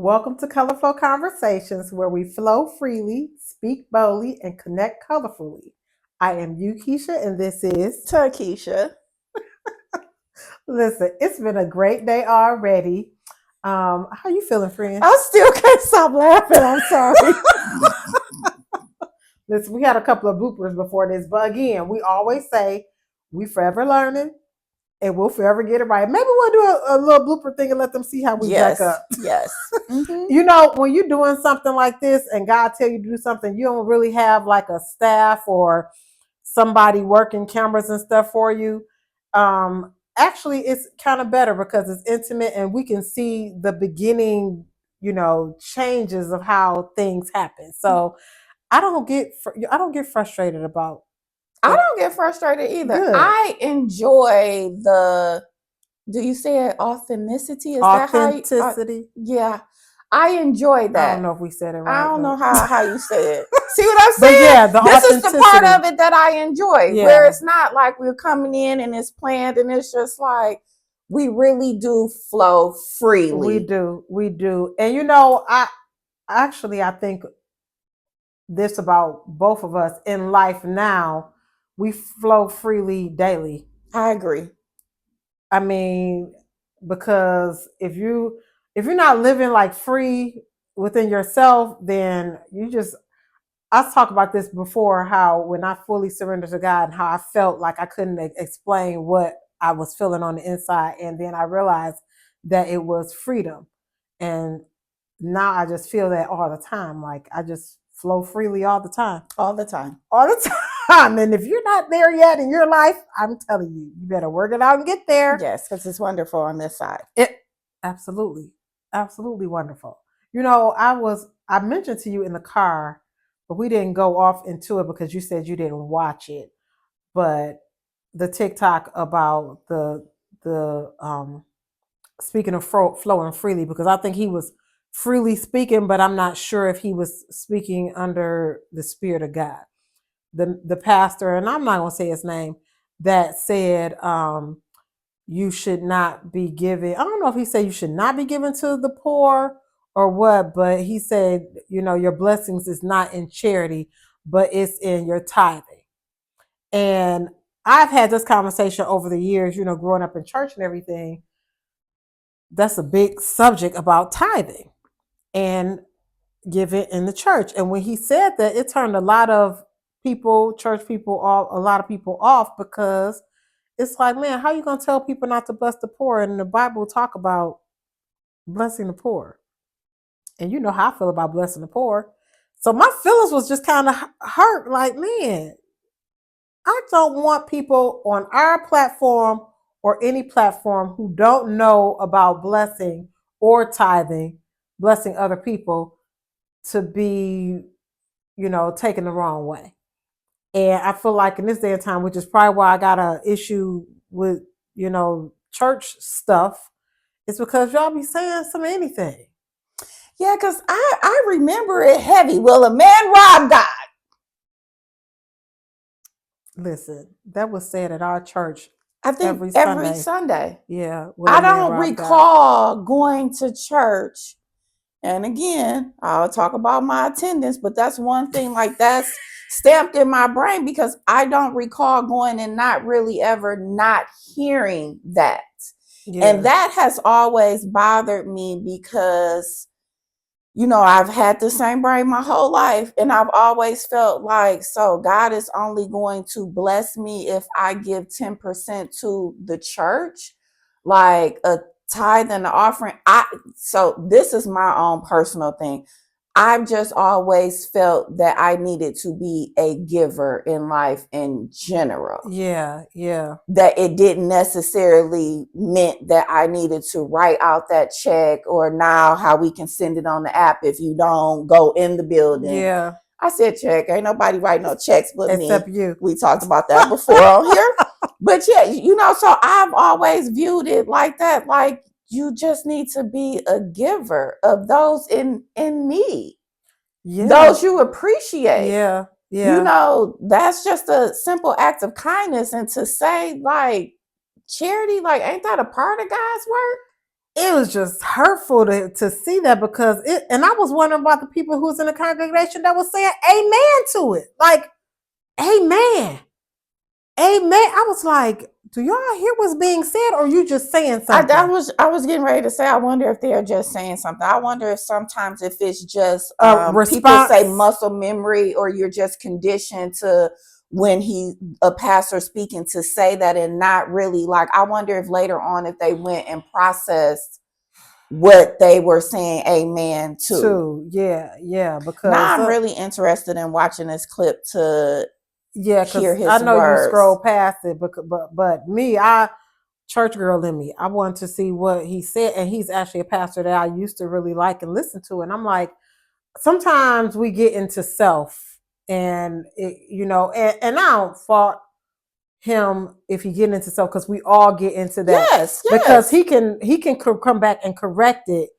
Welcome to Kolorflow Conversations, where we flow freely, speak boldly, and connect colorfully. I am Uakeisha, and this is Tikisha. Listen, it's been a great day already. How you feeling, friend? I still can't stop laughing. I'm sorry. Listen, we had a couple of bloopers before this, but again, we always say we forever learning and we'll forever get it right. Maybe we'll do a little blooper thing and let them see how we jack up. Yes. Mm-hmm. You know, when you're doing something like this and God tell you to do something, you don't really have like a staff or somebody working cameras and stuff for you. Actually, it's kind of better because it's intimate and we can see the beginning, changes of how things happen. So I don't get frustrated about. I don't get frustrated either. Good. I enjoy do you say it authenticity? Is Authenticity? Yeah. I enjoy that. I don't know if we said it right. I don't know how you say it. See what I'm saying? But yeah, this is the part of it that I enjoy, where it's not like we're coming in and it's planned and it's just like we really do flow freely. We do. And I think this about both of us in life now. We flow freely daily. I agree. I mean, because if you're not living like free within yourself, then I talked about this before, how when I fully surrendered to God and how I felt like I couldn't explain what I was feeling on the inside. And then I realized that it was freedom. And now I just feel that all the time. Like I just flow freely all the time. All the time. And if you're not there yet in your life, I'm telling you, you better work it out and get there. Yes, because it's wonderful on this side. Absolutely wonderful. I mentioned to you in the car, but we didn't go off into it because you said you didn't watch it. But the TikTok about the speaking of flowing freely, because I think he was freely speaking, but I'm not sure if he was speaking under the Spirit of God. The pastor, and I'm not gonna say his name, that said you should not be giving. I don't know if he said you should not be giving to the poor or what, but he said, your blessings is not in charity, but it's in your tithing. And I've had this conversation over the years, growing up in church and everything. That's a big subject about tithing and giving in the church. And when he said that, it turned a lot of people, church people, a lot of people off, because it's like, man, how are you going to tell people not to bless the poor? And the Bible talk about blessing the poor. And you know how I feel about blessing the poor. So my feelings was just kind of hurt. Like, man, I don't want people on our platform or any platform who don't know about blessing or tithing, blessing other people, to be, taken the wrong way. And I feel like in this day and time, which is probably why I got an issue with, church stuff, it's because y'all be saying some anything. Yeah, because I remember it heavy. Well, a man robbed God. Listen, that was said at our church. I think every Sunday. Yeah. I don't recall going to church. And again, I'll talk about my attendance, but that's one thing that's stamped in my brain, because I don't recall going and not really ever not hearing that. Yeah. And that has always bothered me because, I've had the same brain my whole life, and I've always felt like, so God is only going to bless me if I give 10% to the church, like a tithe and the offering. So this is my own personal thing. I've just always felt that I needed to be a giver in life in general. Yeah. That it didn't necessarily meant that I needed to write out that check, or now how we can send it on the app if you don't go in the building. Yeah. I said check. Ain't nobody writing no checks but me. Except you. We talked about that before on here. But yeah, so I've always viewed it like that. Like, you just need to be a giver of those in need. Yeah. Those you appreciate. Yeah. That's just a simple act of kindness. And to say, like, charity, like, ain't that a part of God's work? it was just hurtful to see that, because and I was wondering about the people who was in the congregation that was saying amen to it. Like, amen. Amen. I was like, do y'all hear what's being said, or you just saying something? I was getting ready to say, I wonder if they're just saying something. I wonder if sometimes if it's just people say muscle memory, or you're just conditioned to when a pastor speaking to say that, and not really like, I wonder if later on if they went and processed what they were saying amen to. Yeah, because now I'm really interested in watching this clip to hear his I know words. you scroll past it, but me, church girl in me, I wanted to see what he said, and he's actually a pastor that I used to really like and listen to, and I'm like, sometimes we get into self, and and I don't fault him if he get into self, because we all get into that. Yes. Because he can come back and correct it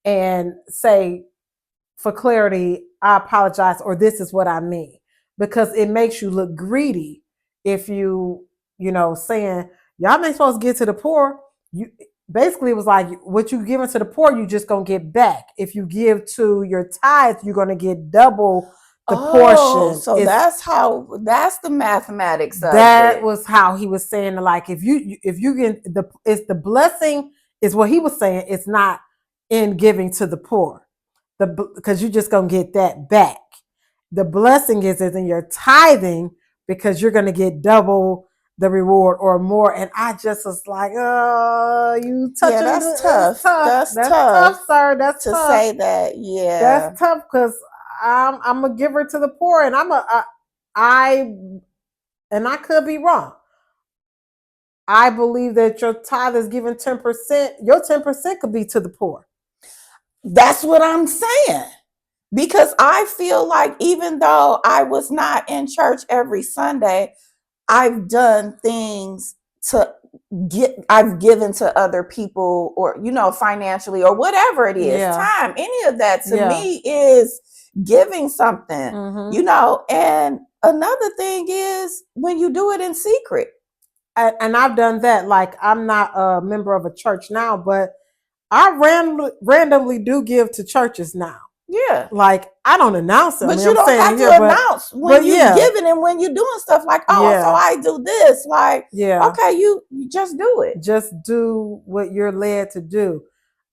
and say, for clarity, I apologize, or this is what I mean, because it makes you look greedy if saying y'all ain't supposed to get to the poor. You basically, it was like, what you giving to the poor, you just gonna get back. If you give to your tithe, you're gonna get double the portion. So that's the mathematics of that it. was how he was saying, like, if you get it's the blessing is what he was saying. It's not in giving to the poor, because you're just gonna get that back. The blessing is in your tithing, because you're gonna get double the reward or more. And I just was like, oh, you touching. Yeah, that's tough. That's tough, sir. That's to tough. say that. Yeah, that's tough, because I'm a giver to the poor, and I could be wrong. I believe that your tithe is given 10%. Your 10% could be to the poor. That's what I'm saying. Because I feel like, even though I was not in church every Sunday, I've done things I've given to other people, or, financially, or whatever it is, time, any of that to me is giving something, and another thing is when you do it in secret. And I've done that. Like, I'm not a member of a church now, but I randomly do give to churches now. Yeah. Like, I don't announce them. But you don't have to announce when you're giving and when you're doing stuff like, so I do this. Like, okay, you just do it. Just do what you're led to do.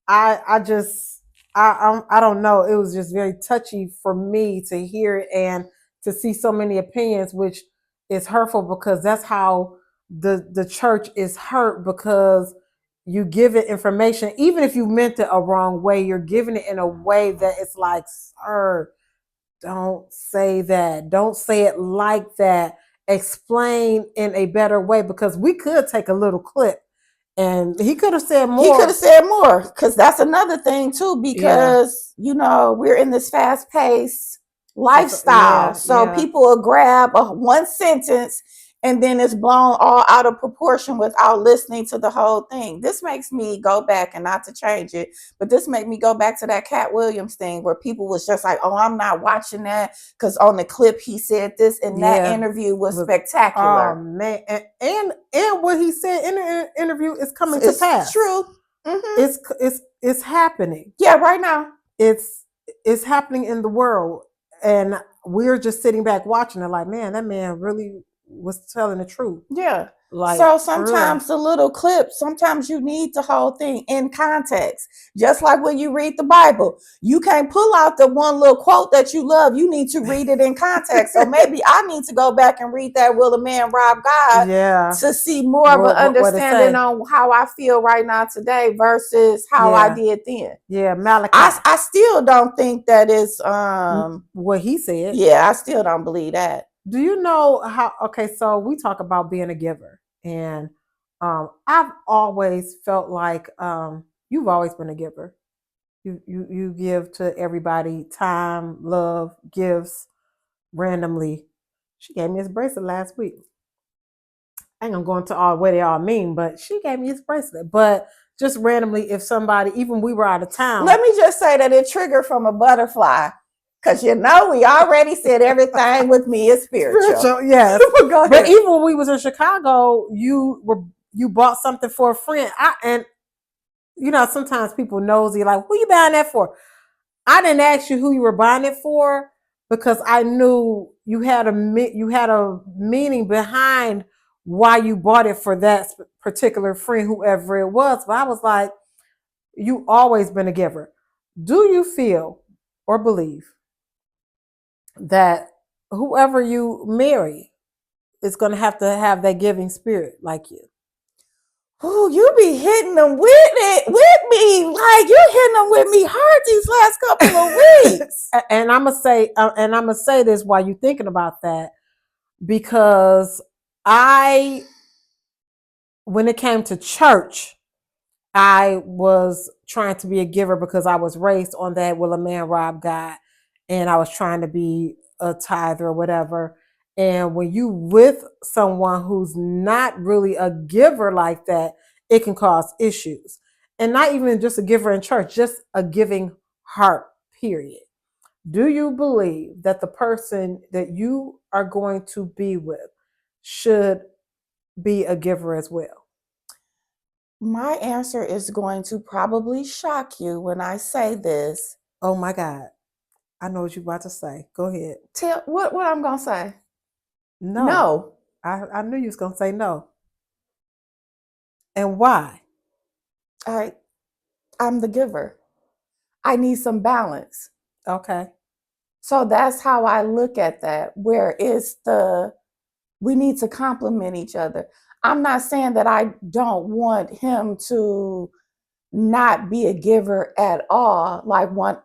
I don't know. It was just very touchy for me to hear it and to see so many opinions, which is hurtful, because that's how the church is hurt, because you give it information, even if you meant it a wrong way, you're giving it in a way that it's like, sir, don't say that. Don't say it like that. Explain in a better way, because we could take a little clip and he could have said more. He could have said more, because that's another thing too, because, we're in this fast-paced lifestyle. People will grab one sentence and then it's blown all out of proportion without listening to the whole thing. This makes me go back, and not to change it, but this made me go back to that Cat Williams thing where people was just like, oh, I'm not watching that because on the clip he said this, and that interview was spectacular. Oh man, and what he said in the interview is coming to pass. True. Mm-hmm. It's happening. Yeah, right now. It's happening in the world, and we're just sitting back watching it like, man, that man really was telling the truth. Yeah. Like, so sometimes the little clips, sometimes you need the whole thing in context. Just like when you read the Bible, you can't pull out the one little quote that you love. You need to read it in context. So maybe I need to go back and read that Will a Man Rob God to see more of an understanding on how I feel right now today versus how I did then. Yeah, Malachi. I still don't think that is what he said. Yeah, I still don't believe that. Do you know how? Okay, so we talk about being a giver, and I've always felt like you've always been a giver. You give to everybody time, love, gifts randomly. She gave me this bracelet last week. I ain't gonna go into all what they all mean, but she gave me this bracelet. But just randomly, if somebody, even we were out of town. Let me just say that it triggered from a butterfly. Because we already said everything with me is spiritual. Yes. But even when we was in Chicago, you bought something for a friend. sometimes people nosy, like, who you buying that for? I didn't ask you who you were buying it for because I knew you had a meaning behind why you bought it for that particular friend, whoever it was. But I was like, you always been a giver. Do you feel or believe that whoever you marry is going to have that giving spirit like you? Oh, you be hitting them with me. Like, you're hitting them with me hard these last couple of weeks. And I'm gonna say this while you're thinking about that, because when it came to church, I was trying to be a giver because I was raised on that, will a man rob God? And I was trying to be a tither or whatever. And when you with someone who's not really a giver like that, it can cause issues. And not even just a giver in church, just a giving heart, period. Do you believe that the person that you are going to be with should be a giver as well? My answer is going to probably shock you when I say this. Oh my God. I know what you're about to say. Go ahead. Tell what I'm gonna say. No. No. I knew you was gonna say no. And why? All right. I'm the giver. I need some balance. Okay. So that's how I look at that, where we need to complement each other. I'm not saying that I don't want him to not be a giver at all,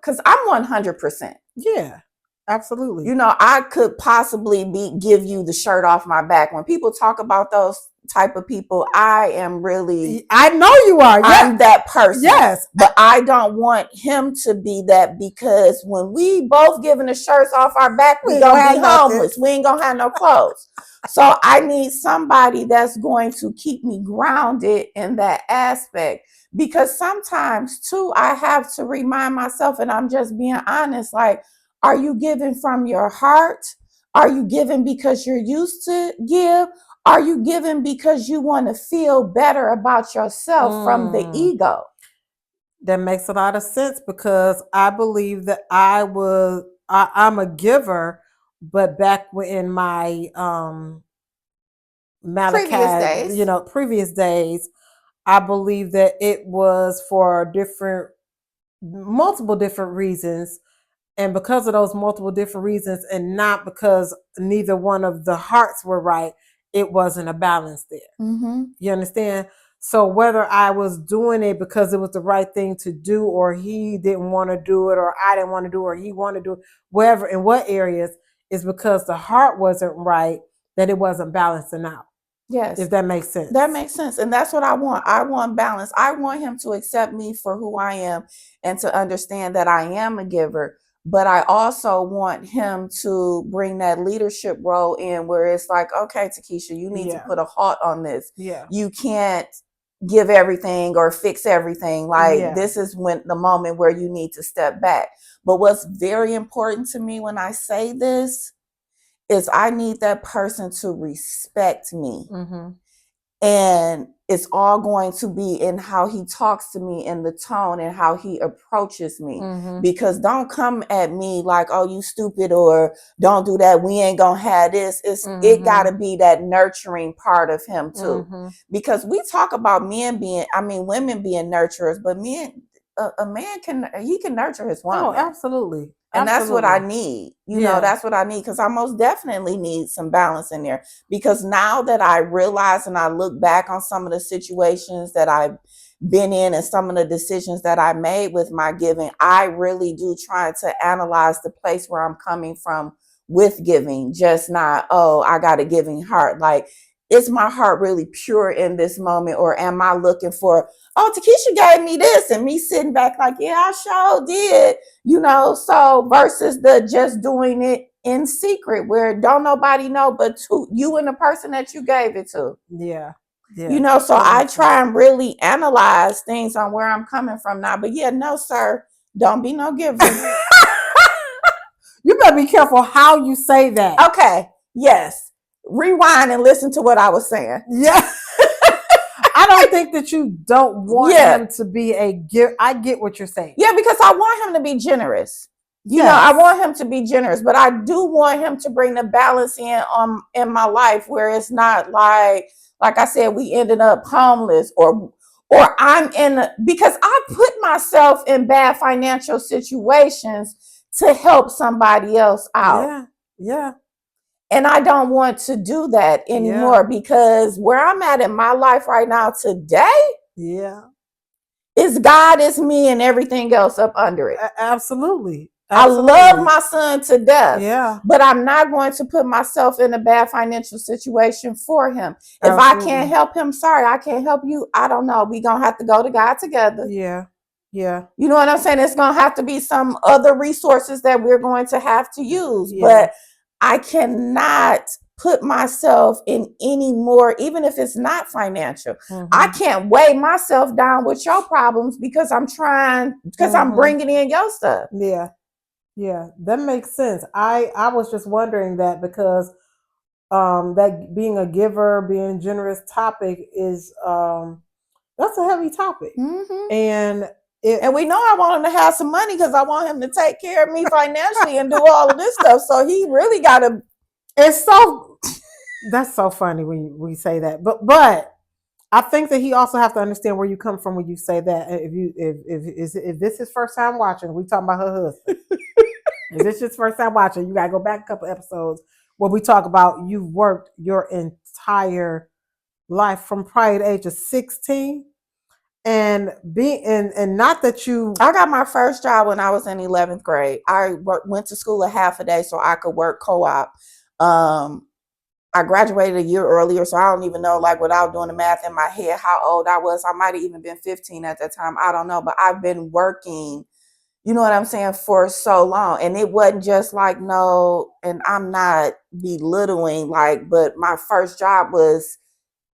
because I'm 100%. Yeah, absolutely. I could possibly give you the shirt off my back. When people talk about those type of people, I am really, I know you are. I'm that person. Yes. But I don't want him to be that, because when we both giving the shirts off our back, we gonna be homeless. We ain't gonna have no clothes. So I need somebody that's going to keep me grounded in that aspect. Because sometimes too, I have to remind myself, and I'm just being honest, like, are you giving from your heart? Are you giving because you're used to give? Are you giving because you want to feel better about yourself from the ego? That makes a lot of sense, because I believe that I'm a giver, but back in my Malachi, previous days, I believe that it was for multiple different reasons. And because of those multiple different reasons, and not because neither one of the hearts were right, it wasn't a balance there. Mm-hmm. You understand? So whether I was doing it because it was the right thing to do, or he didn't want to do it, or I didn't want to do it, or he wanted to do it, wherever, in what areas, is because the heart wasn't right, that it wasn't balancing out. Yes. If that makes sense. That makes sense. And that's what I want. I want balance. I want him to accept me for who I am and to understand that I am a giver. But I also want him to bring that leadership role in, where it's like, okay, Tikisha, you need to put a halt on this. Yeah. You can't give everything or fix everything. Like, this is the moment where you need to step back. But what's very important to me when I say this is I need that person to respect me. Mm-hmm. And it's all going to be in how he talks to me, in the tone and how he approaches me. Mm-hmm. Because don't come at me like, oh, you stupid, or don't do that, we ain't gonna have this. It gotta be that nurturing part of him too. Mm-hmm. Because we talk about women being nurturers, but a man can nurture his woman. Oh, absolutely. And that's what I need. That's what I need, because I most definitely need some balance in there. Because now that I realize and I look back on some of the situations that I've been in and some of the decisions that I made with my giving, I really do try to analyze the place where I'm coming from with giving. Just not, oh, I got a giving heart. Like, is my heart really pure in this moment? Or am I looking for, oh, Tikisha gave me this, and me sitting back like, yeah, I sure did, so versus the just doing it in secret, where don't nobody know but you and the person that you gave it to. Yeah. So I try and really analyze things on where I'm coming from now. But no, sir, don't be no giver. You better be careful how you say that. Okay. Yes. Rewind and listen to what I was saying. Yeah. I don't think that you don't want Yeah. him to be a giver. I get what you're saying. Yeah, because I want him to be generous. You know, I want him to be generous, but I do want him to bring the balance in my life where it's not like I said, we ended up homeless or I'm because I put myself in bad financial situations to help somebody else out. Yeah. Yeah. And I don't want to do that anymore because where I'm at in my life right now today, is God, is me, and everything else up under it. Absolutely. I love my son to death. Yeah. But I'm not going to put myself in a bad financial situation for him. If I can't help him, sorry, I can't help you. I don't know. We're going to have to go to God together. Yeah. Yeah. You know what I'm saying? It's going to have to be some other resources that we're going to have to use. Yeah. But I cannot put myself in any more, even if it's not financial. I can't weigh myself down with your problems because I'm bringing in your stuff. Yeah. Yeah, that makes sense. I was just wondering that because that being a giver, being generous topic is that's a heavy topic. And we know I want him to have some money because I want him to take care of me financially and do all of this stuff. So he really got to. It's so that's so funny when we say that, but I think that he also have to understand where you come from when you say that. If this is first time watching, we talking about her husband. If this is first time watching, you gotta go back a couple episodes where we talk about you've worked your entire life from prior to the age of 16. And not that I got my first job when I was in 11th grade. I went to school a half a day so I could work co-op. I graduated a year earlier, so I don't even know, like, without doing the math in my head, how old I was. I might have even been 15 at that time. I don't know, but I've been working, you know what I'm saying, for so long. And it wasn't just like, no, and I'm not belittling, like, but my first job was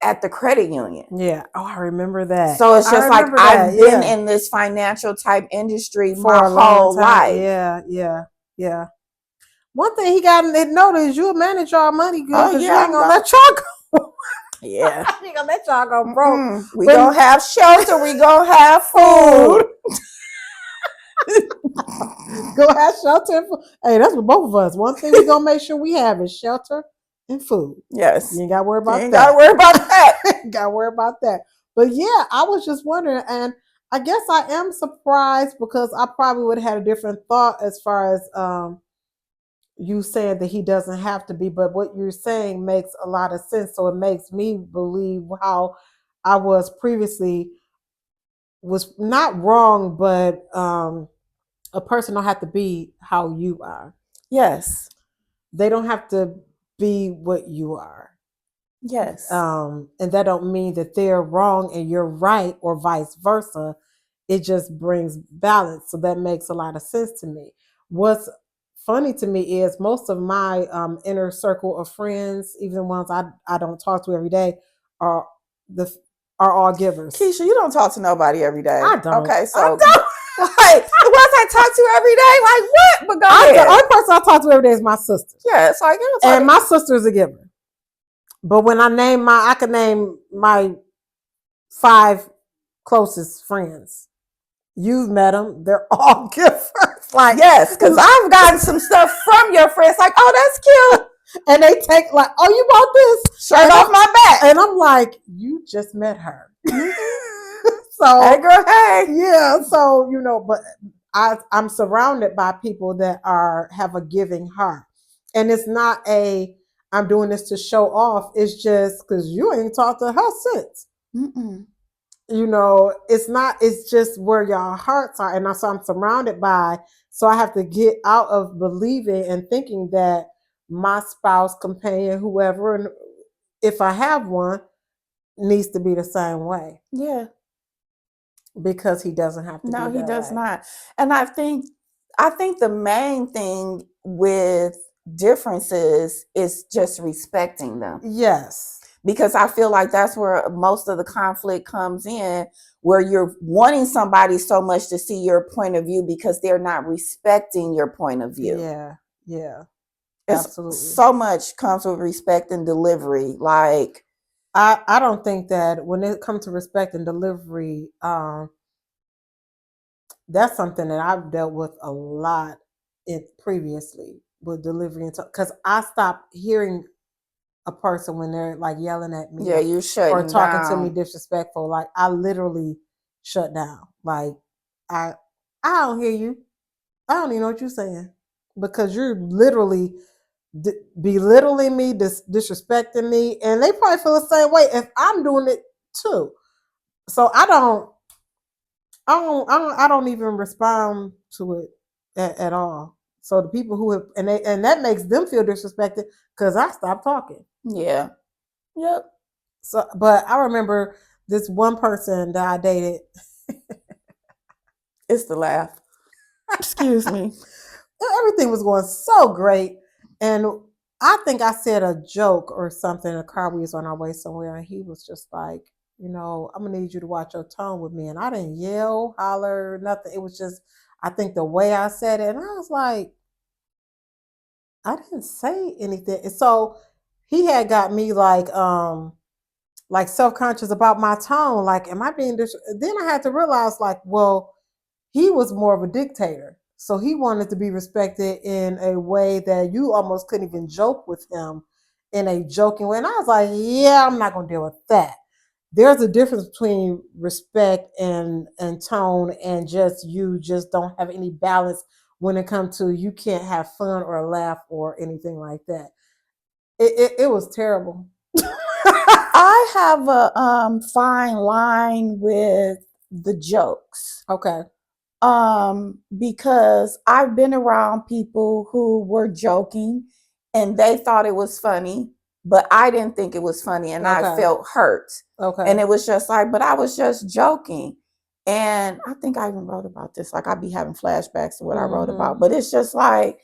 at the credit union. Yeah. Oh, I remember that. So it's just like I've been in this financial type industry for my whole life. Yeah. One thing he got to notice, you'll manage y'all money good because you ain't gonna let y'all go. Yeah. You ain't gonna let y'all go broke. We gonna have shelter. We gonna have food. Go have shelter. Hey, that's what both of us. One thing we gonna make sure we have is shelter and food. Yes. You ain't gotta worry about that. You ain't gotta worry about that. Gotta worry about that. But yeah, I was just wondering, and I guess I am surprised because I probably would have had a different thought as far as you said that he doesn't have to be, but what you're saying makes a lot of sense. So it makes me believe how I was previously was not wrong, but a person don't have to be how you are. Yes. They don't have to be what you are. Yes. And that don't mean that they're wrong and you're right or vice versa. It just brings balance. So that makes a lot of sense to me. What's funny to me is most of my inner circle of friends, even the ones I don't talk to every day, are all givers. Keisha, you don't talk to nobody every day. I don't. Okay, so I don't. Like, the ones I talk to every day, like what? But go ahead. The only person I talk to every day is my sister. Yeah, so I get and my sister is a giver. But when I could name my 5 closest friends. You've met them; they're all givers. Like, yes, because I've gotten some stuff from your friends. Like, oh, that's cute. And they take like, oh, you bought this shirt off my back, and I'm like, you just met her. So, hey girl, hey, yeah. So but I'm surrounded by people that have a giving heart, and it's not I'm doing this to show off. It's just because you ain't talked to her since. It's not. It's just where your hearts are, and so I'm surrounded by. So I have to get out of believing and thinking that my spouse, companion, whoever, and if I have one, needs to be the same way. Yeah. Because he doesn't have to. No, he does not. And I think the main thing with differences is just respecting them. Yes. Because I feel like that's where most of the conflict comes in, where you're wanting somebody so much to see your point of view because they're not respecting your point of view. Yeah. Absolutely. So much comes with respect and delivery. Like, I don't think that when it comes to respect and delivery, that's something that I've dealt with a lot previously with delivery, because I stopped hearing a person when they're like yelling at me, Yeah, you or shutting talking to me down. disrespectful. Like I literally shut down. Like I I don't hear you. I don't even know what you're saying, because you're literally belittling me, disrespecting me, and they probably feel the same way if I'm doing it too. So I don't even respond to it at all. So the people who have, and that makes them feel disrespected because I stopped talking. Yeah. Yep. So, but I remember this one person that I dated. It's the laugh. Excuse me. Everything was going so great, and I think I said a joke or something in a car. We was on our way somewhere, and he was just like, I'm gonna need you to watch your tone with me. And I didn't yell, holler, nothing. It was just, I think the way I said it, and I was I didn't say anything. And so he had got me like self-conscious about my tone. Like, am I being then I had to realize, like, well, he was more of a dictator. So he wanted to be respected in a way that you almost couldn't even joke with him in a joking way. And I was like, yeah, I'm not going to deal with that. There's a difference between respect and tone, and you just don't have any balance when it comes to, you can't have fun or laugh or anything like that. It was terrible. I have a fine line with the jokes. Okay. Because I've been around people who were joking and they thought it was funny, but I didn't think it was funny, and I Okay. felt hurt. Okay. And it was just like, but I was just joking. And I think I even wrote about this. Like, I'd be having flashbacks to what I wrote about. But it's just like,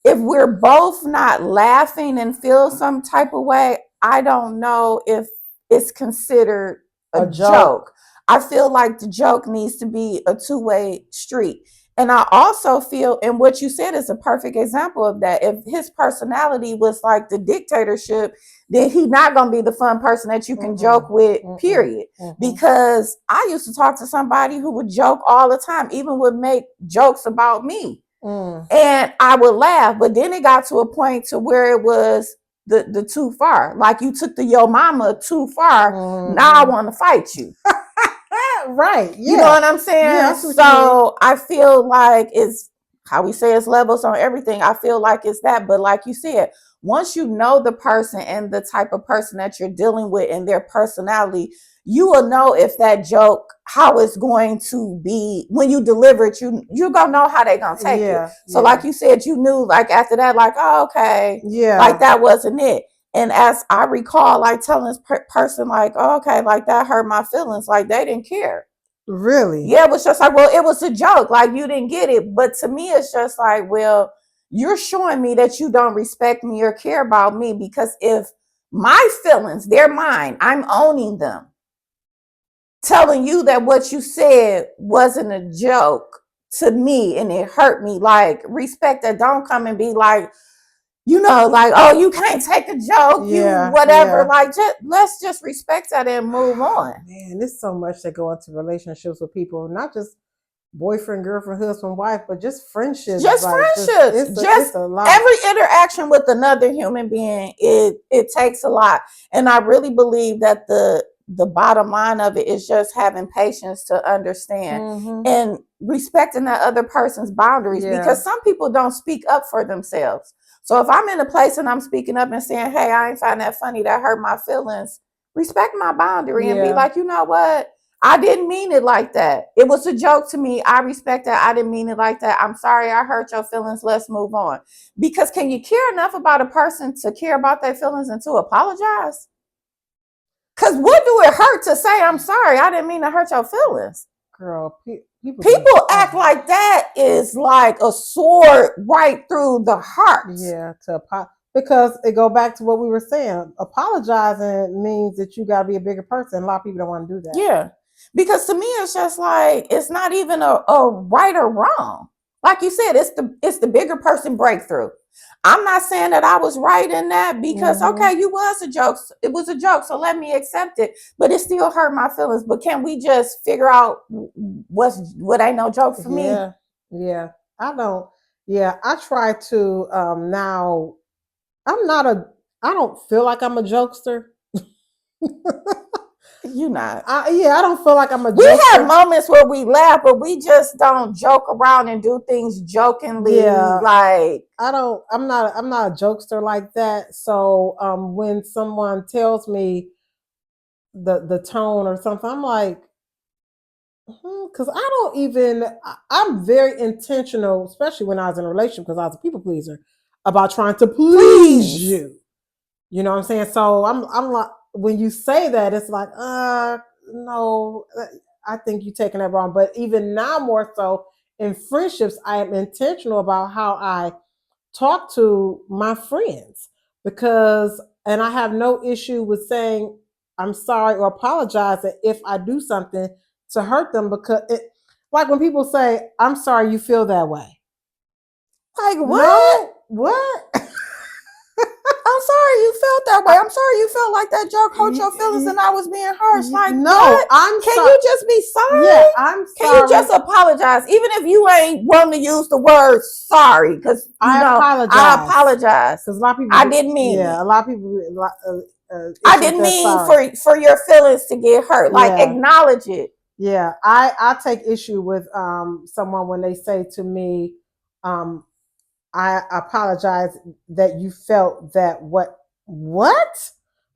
if we're both not laughing and feel some type of way, I don't know if it's considered a joke. I feel like the joke needs to be a two-way street. And I also feel, and what you said is a perfect example of that. If his personality was like the dictatorship, then he's not going to be the fun person that you can joke with, period. Because I used to talk to somebody who would joke all the time, even would make jokes about me. And I would laugh, but then it got to a point to where it was the too far. Like, you took the yo mama too far. Now I want to fight you. Right. Yeah. You know what I'm saying? Yeah, so I feel like it's how we say it's levels on everything. I feel like it's that. But like you said, once you know the person and the type of person that you're dealing with and their personality, you will know if that joke, how it's going to be when you deliver it. You're gonna know how they're gonna take it. So like you said, you knew, like, after that, like, oh, okay, like that wasn't it. And as I recall, like, telling this person, like, oh, okay, like that hurt my feelings. Like, they didn't care. Really? Yeah, it was just like, well, it was a joke. Like, you didn't get it. But to me, it's just like, well, you're showing me that you don't respect me or care about me, because if my feelings, they're mine, I'm owning them. Telling you that what you said wasn't a joke to me and it hurt me. Like, respect that. Don't come and be like, like, oh, you can't take a joke, you whatever. Like, let's just respect that and move on. Man, there's so much that go into relationships with people, not just boyfriend, girlfriend, husband, wife, but just friendships. Just friendships. It's a lot. Every interaction with another human being, it takes a lot. And I really believe that the bottom line of it is just having patience to understand and respecting that other person's boundaries, because some people don't speak up for themselves. So if I'm in a place and I'm speaking up and saying, hey, I ain't find that funny, that hurt my feelings, respect my boundary and be like, you know what? I didn't mean it like that. It was a joke to me. I respect that. I didn't mean it like that. I'm sorry I hurt your feelings. Let's move on. Because can you care enough about a person to care about their feelings and to apologize? Because what do it hurt to say, I'm sorry, I didn't mean to hurt your feelings? Girl, people act like that is like a sword right through the heart. Yeah, because it go back to what we were saying. Apologizing means that you got to be a bigger person. A lot of people don't want to do that. Yeah, because to me, it's just like, it's not even a right or wrong. Like you said, it's the bigger person breakthrough. I'm not saying that I was right in that because, Mhm. okay, you was a joke. It was a joke. So let me accept it. But it still hurt my feelings. But can we just figure out what ain't no joke for me? Yeah, yeah. I don't. Yeah, I try to now. I'm not a. I don't feel like I'm a jokester. You not. I don't feel like I'm a We have jokester. moments where we laugh, but we just don't joke around and do things jokingly. Yeah, Like, I don't. I'm not a jokester like that. So when someone tells me the tone or something, I'm like, because I don't even. I'm very intentional, especially when I was in a relationship, because I was a people pleaser, about trying to please please. you. You know what I'm saying? So I'm like, when you say that, it's like, no, I think you're taking that wrong. But even now, more so in friendships, I am intentional about how I talk to my friends because, and I have no issue with saying I'm sorry or apologize if I do something to hurt them because like when people say, I'm sorry you feel that way. Like, what? No, what? I'm sorry you felt that way. I'm sorry you felt like that joke hurt your feelings and I was being harsh. Like, No, what? I'm Can sorry. you just be sorry? Yeah, I'm Can you sorry. just apologize? Even if you ain't willing to use the word sorry, because I apologize. because a lot of people. I didn't mean Yeah, it. a lot of people. I Issue with didn't that mean sorry. for your feelings to get hurt. Like, Yeah, acknowledge it. yeah. I take issue with someone when they say to me, um, I apologize that you felt that what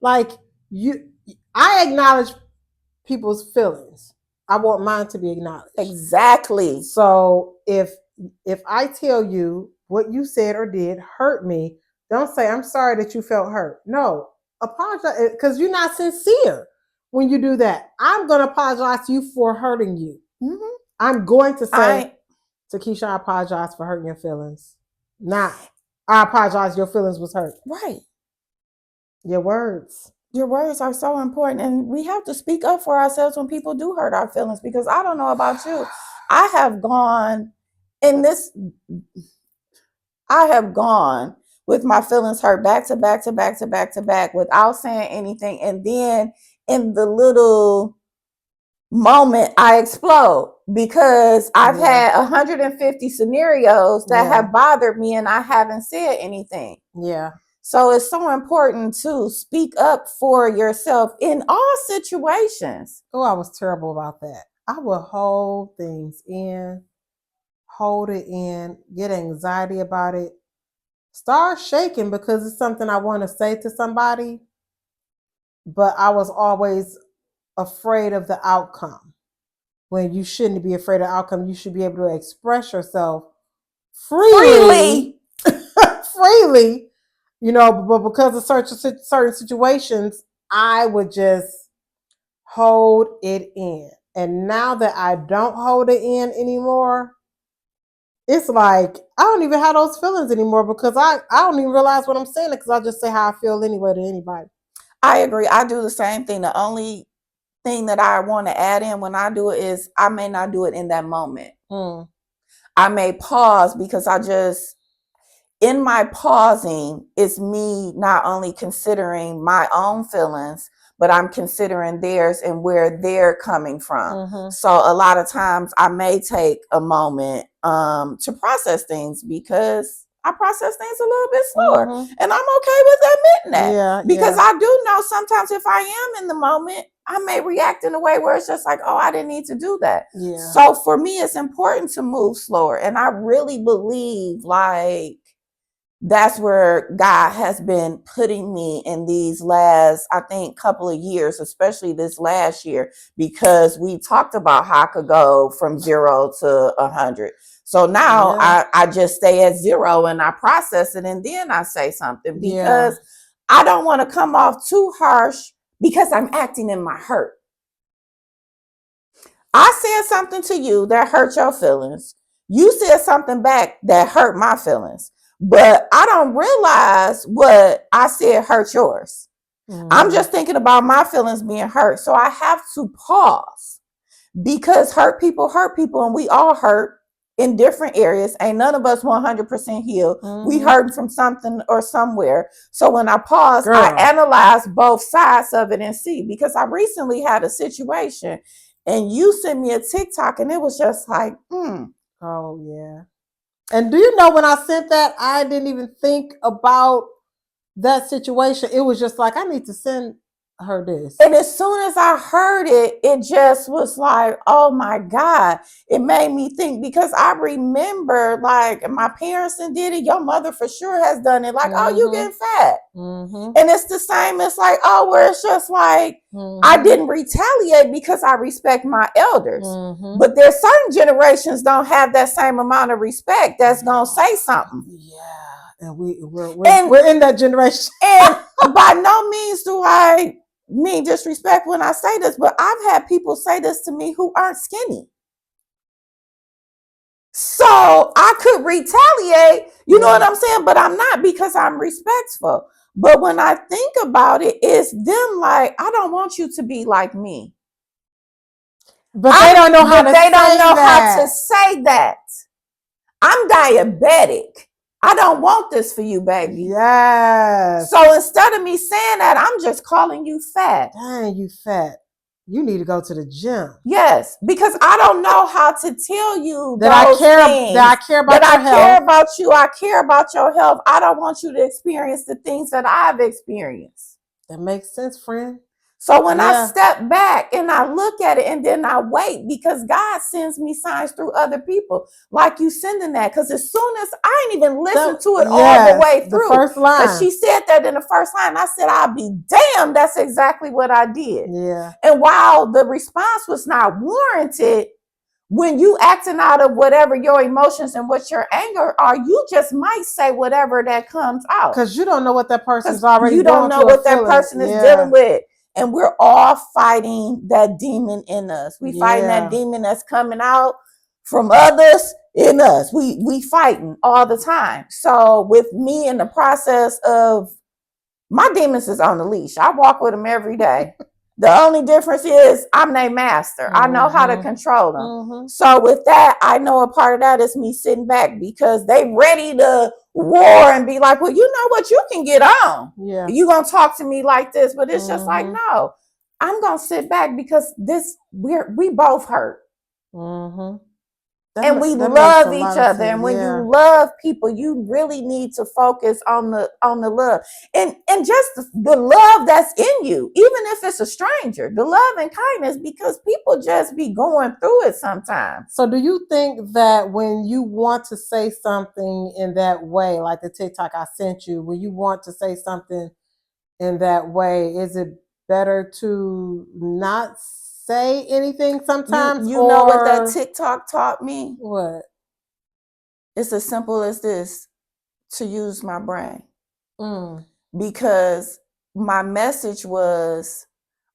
like you. I acknowledge people's feelings. I want mine to be acknowledged. Exactly. So if I tell you what you said or did hurt me, don't say I'm sorry that you felt hurt. No, apologize because you're not sincere when you do that. I'm going to apologize to you for hurting you. Mm-hmm. I'm going to say, Tikisha, I apologize for hurting your feelings. Not, I apologize. Your feelings was hurt. Right. Your words. Your words are so important, and we have to speak up for ourselves when people do hurt our feelings, because I don't know about you. I have gone in this, I have gone with my feelings hurt back to back to back to back to back without saying anything. And then in the little moment, I explode because I've had 150 scenarios that have bothered me and I haven't said anything. Yeah. So it's so important to speak up for yourself in all situations. Oh, I was terrible about that. I would hold things in, hold it in, get anxiety about it, start shaking because it's something I want to say to somebody, but I was always afraid of the outcome. When you shouldn't be afraid of the outcome, you should be able to express yourself freely. Freely, you know, but because of certain situations, I would just hold it in. And now that I don't hold it in anymore, it's like I don't even have those feelings anymore because I don't even realize what I'm saying because I just say how I feel anyway to anybody. I agree. I do the same thing. The only thing that I want to add in when I do it is I may not do it in that moment. I may pause because in my pausing, it's me not only considering my own feelings, but I'm considering theirs and where they're coming from. So a lot of times I may take a moment to process things because I process things a little bit slower. And I'm okay with admitting that. Yeah, because I do know sometimes if I am in the moment, I may react in a way where it's just like, oh, I didn't need to do that. Yeah. So for me, it's important to move slower. And I really believe like that's where God has been putting me in these last, I think, couple of years, especially this last year, because we talked about how I could go from 0 to 100. So now I just stay at 0 and I process it and then I say something because I don't want to come off too harsh because I'm acting in my hurt. I said something to you that hurt your feelings. You said something back that hurt my feelings. But I don't realize what I said hurt yours. I'm just thinking about my feelings being hurt. So I have to pause because hurt people and we all hurt in different areas. Ain't none of us 100% healed. We hurting from something or somewhere. So when I pause, Girl. I analyze both sides of it and see, because I recently had a situation and you sent me a TikTok and it was just like, Oh, yeah. And do you know when I sent that, I didn't even think about that situation. It was just like, I need to send her this. And as soon as I heard it, it just was like, oh my God. It made me think, because I remember like my parents did it. Your mother for sure has done it. Like, oh, you getting fat. And it's the same. It's like, oh, where it's just like, I didn't retaliate because I respect my elders. But there's certain generations don't have that same amount of respect that's going to say something. Yeah. And we're in that generation. And by no means do I mean disrespect when I say this, but I've had people say this to me who aren't skinny. So I could retaliate, you know what I'm saying? But I'm not, because I'm respectful. But when I think about it, it's them like, I don't want you to be like me. But they don't know how to say that. How to say that. I'm diabetic. I don't want this for you, baby. Yes. So instead of me saying that, I'm just calling you fat. Dang, you fat. You need to go to the gym. Yes, because I don't know how to tell you that I care about your health. I care about you. I care about your health. I don't want you to experience the things that I've experienced. That makes sense, friend. So when I step back and I look at it and then I wait, because God sends me signs through other people, like you sending that. Because as soon as I ain't even listened to it all the way through. The first line. But she said that in the first line. I said, I'll be damned. That's exactly what I did. Yeah. And while the response was not warranted, when you acting out of whatever your emotions and what your anger are, you just might say whatever that comes out. Because you don't know what that person's already you don't know what that person is dealing with. And we're all fighting that demon in us. We fighting that demon that's coming out from others in us. We fighting all the time. So with me in the process of, my demons is on the leash. I walk with them every day. The only difference is I'm their master. I know how to control them. So with that, I know a part of that is me sitting back, because they ready to war and be like, well, you know what, you can get on. Yeah. You gonna talk to me like this, but it's just like, no, I'm gonna sit back, because we both hurt. And we love each other. And when you love people, you really need to focus on the love and just the love that's in you, even if it's a stranger, the love and kindness, because people just be going through it sometimes. So do you think that when you want to say something in that way, like the TikTok I sent you, when you want to say something in that way, is it better to not say anything sometimes? You know what that TikTok taught me? What? It's as simple as this: to use my brain. Because my message was,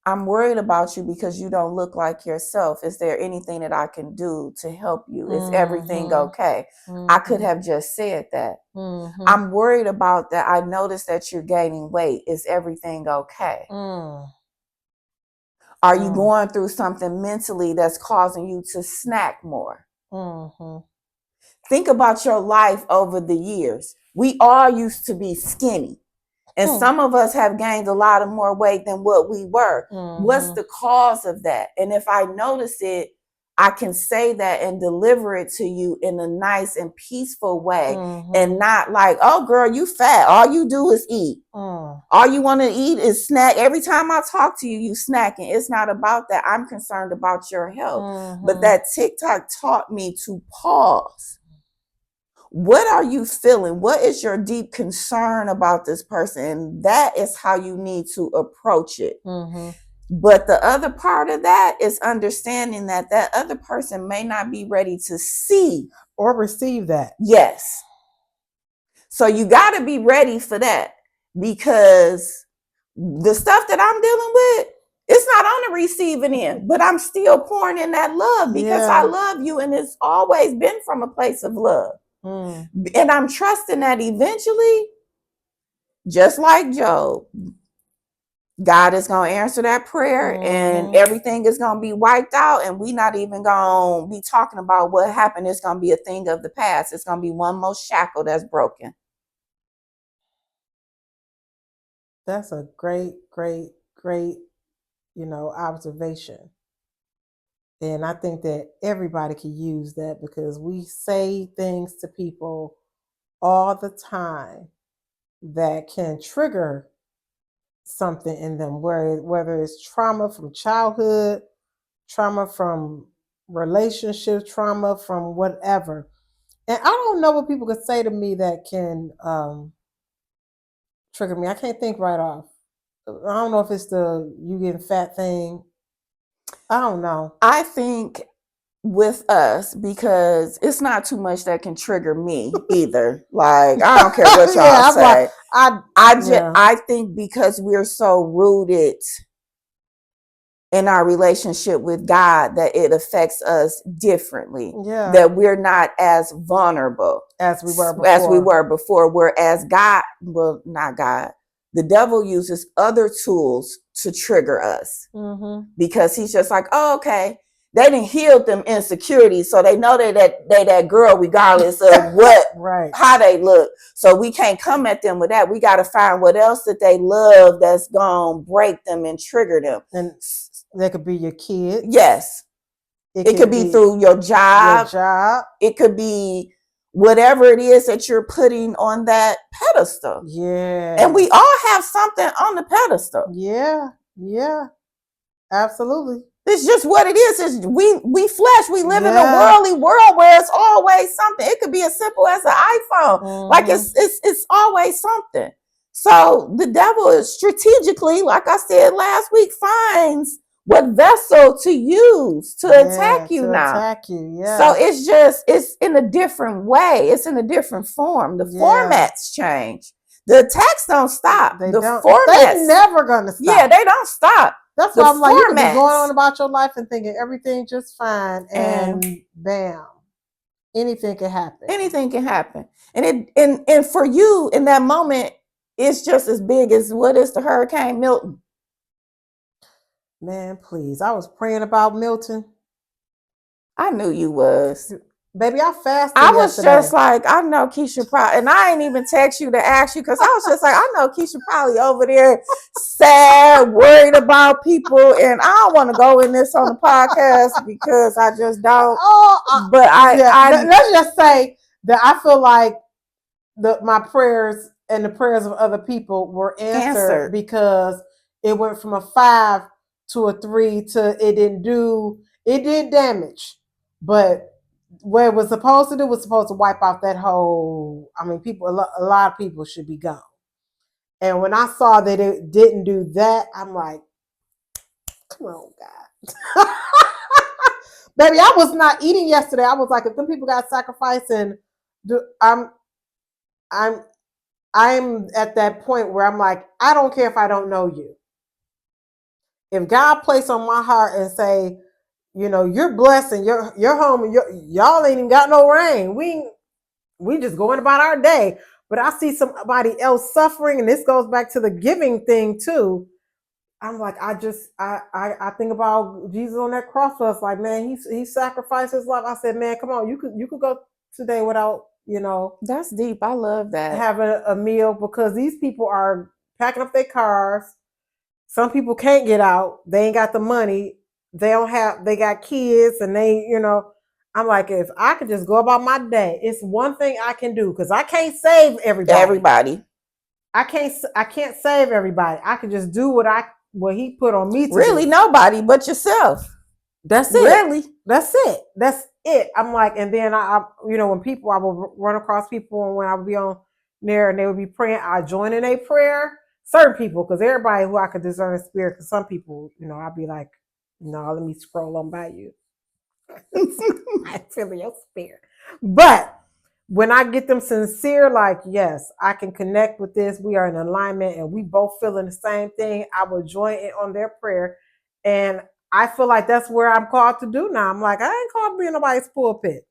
I'm worried about you because you don't look like yourself. Is there anything that I can do to help you? Is everything okay? I could have just said that. I'm worried about that. I noticed that you're gaining weight. Is everything okay? Are you going through something mentally that's causing you to snack more? Think about your life over the years. We all used to be skinny. And some of us have gained a lot of more weight than what we were. What's the cause of that? And if I notice it, I can say that and deliver it to you in a nice and peaceful way, and not like, oh, girl, you fat. All you do is eat. All you want to eat is snack. Every time I talk to you, you snacking. It's not about that. I'm concerned about your health. But that TikTok taught me to pause. What are you feeling? What is your deep concern about this person? And that is how you need to approach it. But the other part of that is understanding that that other person may not be ready to see or receive that. Yes. So you got to be ready for that, because the stuff that I'm dealing with, it's not on the receiving end, but I'm still pouring in that love because I love you. And it's always been from a place of love. And I'm trusting that eventually, just like Job, God is going to answer that prayer and everything is going to be wiped out. And we not even going to be talking about what happened. It's going to be a thing of the past. It's going to be one more shackle that's broken. That's a great, observation. And I think that everybody can use that because we say things to people all the time that can trigger something in them, whether it's trauma from childhood, trauma from relationships, trauma from whatever. And I don't know what people could say to me that can trigger me. I can't think right off. I don't know if it's the you getting fat thing. I don't know. I think with us, because it's not too much that can trigger me either. Like, I don't care what y'all say. I think because we're so rooted in our relationship with God that it affects us differently. Yeah. That we're not as vulnerable as we were before. Whereas God, well, not God, the devil uses other tools to trigger us because he's just like, oh, okay, they didn't heal them insecurities, so they know that girl regardless of what, how they look. So we can't come at them with that. We got to find what else that they love that's gonna break them and trigger them. And that could be your kids. Yes. It could be through your job. It could be whatever it is that you're putting on that pedestal. Yeah. And we all have something on the pedestal. Yeah. Yeah. Absolutely. It's just what it is. It's we flesh. We live in a worldly world where it's always something. It could be as simple as an iPhone. Like it's always something. So the devil is strategically, like I said last week, finds what vessel to use to attack you now. Attack you, yeah. So it's in a different way. It's in a different form. The formats change. The attacks don't stop. They're never gonna stop. Yeah, they don't stop. That's why I'm like, you can be going on about your life and thinking everything just fine, and bam, anything can happen. Anything can happen. And for you in that moment, it's just as big as what is the Hurricane Milton. Man, please. I was praying about Milton. I knew you was. Baby, I fasted I was just like, I know Keisha probably, and I ain't even text you to ask you because I was just like, I know Keisha probably over there sad, worried about people, and I don't want to go in this on the podcast because I just don't. But let's just say that I feel like my prayers and the prayers of other people were answered because it went from a 5 to a 3 to it did damage, but what it was supposed to do was supposed to wipe out that whole. I mean, a lot of people should be gone. And when I saw that it didn't do that, I'm like, come on, God. Baby, I was not eating yesterday. I was like, if them people got sacrificed, and I'm at that point where I'm like, I don't care if I don't know you. If God placed on my heart and say, you're blessed and you're home and y'all ain't even got no rain. We just going about our day. But I see somebody else suffering, and this goes back to the giving thing too. I'm like, I think about Jesus on that cross for us. Like, man, he sacrificed his life. I said, man, come on, you could go today without, That's deep. I love that. Having a meal, because these people are packing up their cars. Some people can't get out. They ain't got the money. They got kids, and I'm like, if I could just go about my day, it's one thing I can do, because I can't save everybody. I can't save everybody. I can just do what he put on me to really do. Nobody but yourself. That's it. Really. That's it. I'm like, and then I when people, I will run across people, and when I would be on there and they would be praying, I join in a prayer. Certain people, because everybody who I could discern spirit, because some people, I'd be like, no, let me scroll on by you. I feel your spirit. But when I get them sincere, like, yes, I can connect with this. We are in alignment and we both feeling the same thing. I will join in on their prayer. And I feel like that's where I'm called to do now. I'm like, I ain't called to be in nobody's pulpit.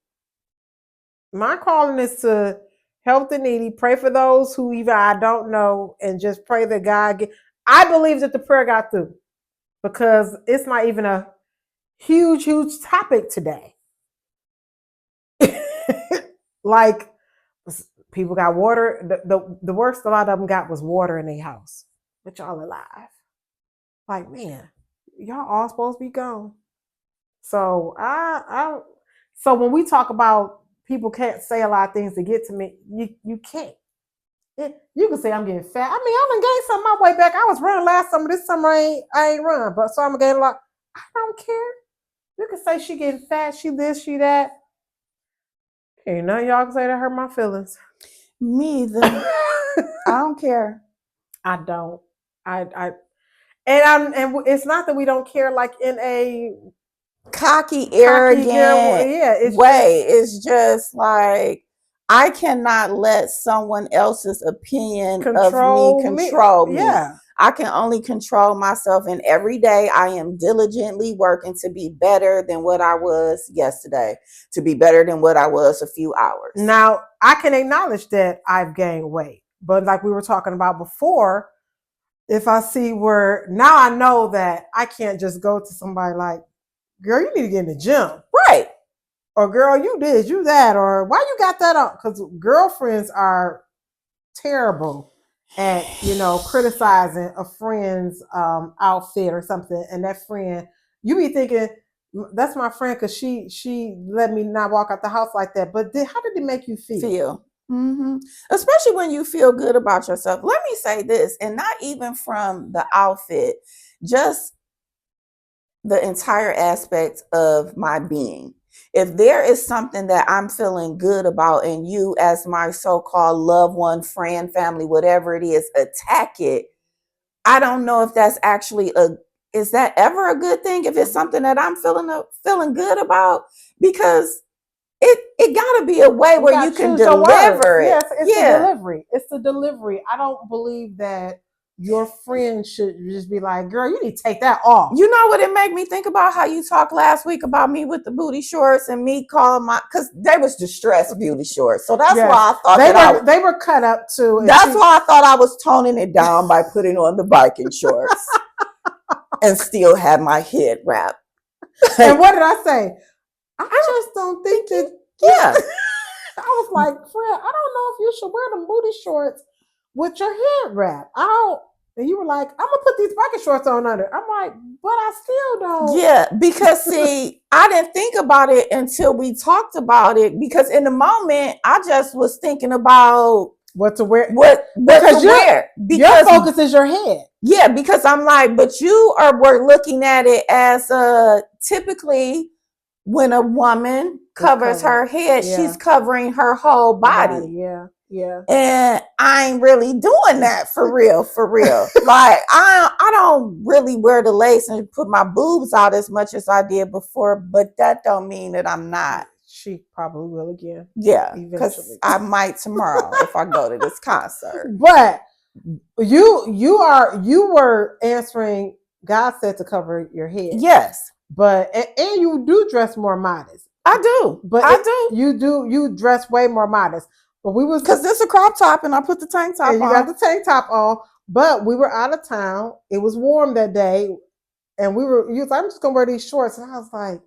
My calling is to help the needy, pray for those who even I don't know, and just pray that God I believe that the prayer got through because it's not even a huge topic today. Like people got water. The worst a lot of them got was water in their house, but y'all alive. Like, man, y'all all supposed to be gone. So so when we talk about people can't say a lot of things to get to me, you can't. You can say I'm getting fat. I mean, I done gained some my way back. I was running last summer. This summer I ain't run, but so I'm gonna gain a lot. I don't care. You can say she getting fat, she this, she that. Ain't none of y'all can say that hurt my feelings. Me either. I don't care. I don't. And it's not that we don't care, like in a cocky, arrogant way. It's just like I cannot let someone else's opinion of me control me. Yeah. I can only control myself, and every day I am diligently working to be better than what I was yesterday, to be better than what I was a few hours. Now, I can acknowledge that I've gained weight, but like we were talking about before, if I see where now I know that I can't just go to somebody like, girl, you need to get in the gym. Right. Or girl, you this, you that, or why you got that on? Because girlfriends are terrible at, criticizing a friend's outfit or something. And that friend, you be thinking, that's my friend because she let me not walk out the house like that. But how did it make you feel? Mm-hmm. Especially when you feel good about yourself. Let me say this, and not even from the outfit, just the entire aspect of my being. If there is something that I'm feeling good about and you as my so-called loved one, friend, family, whatever it is, attack it, I don't know if that's actually is that ever a good thing if it's something that I'm feeling good about? Because it gotta be a way where you can deliver it. Yes, it's the delivery. It's the delivery. I don't believe that your friend should just be like, girl, you need to take that off. You know what it made me think about? How you talked last week about me with the booty shorts and me calling because they was distressed beauty shorts. So that's why I thought they were cut up too. That's why I thought I was toning it down by putting on the biking shorts and still had my head wrapped. And what did I say? I just don't think that. Yeah. I was like, Fred, I don't know if you should wear the booty shorts with your head wrap. I don't. And you were like, I'm gonna put these biking shorts on under. I'm like, but I still don't. Yeah, because see, I didn't think about it until we talked about it. Because in the moment, I just was thinking about what to wear. What to wear. Because your focus is your head. Yeah, because I'm like, but were looking at it as typically when a woman covers her head, she's covering her whole body. Yeah. Yeah. And I ain't really doing that for real. Like I don't really wear the lace and put my boobs out as much as I did before, but that don't mean that I'm not. She probably will again. Yeah, because I might tomorrow if I go to this concert. But you were answering, God said to cover your head. Yes. But and you do dress more modest. I do. But you dress way more modest. But we was because this is a crop top and I put the tank top on. You got the tank top on. But we were out of town. It was warm that day. And you was like, I'm just gonna wear these shorts. And I was like,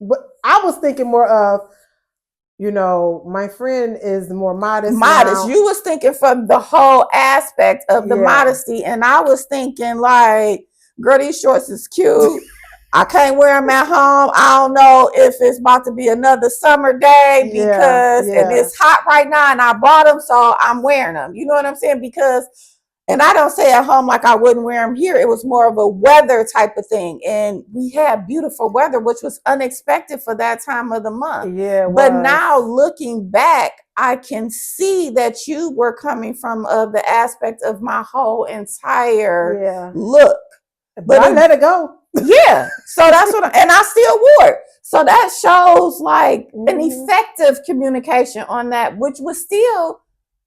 but I was thinking more of, my friend is more modest. Now. You was thinking from the whole aspect of the modesty. And I was thinking like, girl, these shorts is cute. I can't wear them at home. I don't know if it's about to be another summer day because and it's hot right now and I bought them, so I'm wearing them. You know what I'm saying? And I don't say at home like I wouldn't wear them here. It was more of a weather type of thing. And we had beautiful weather, which was unexpected for that time of the month. Yeah. But now looking back, I can see that you were coming from the aspect of my whole entire look. But I let it go. Yeah. So that's and I still wore it. So that shows like an effective communication on that, which was still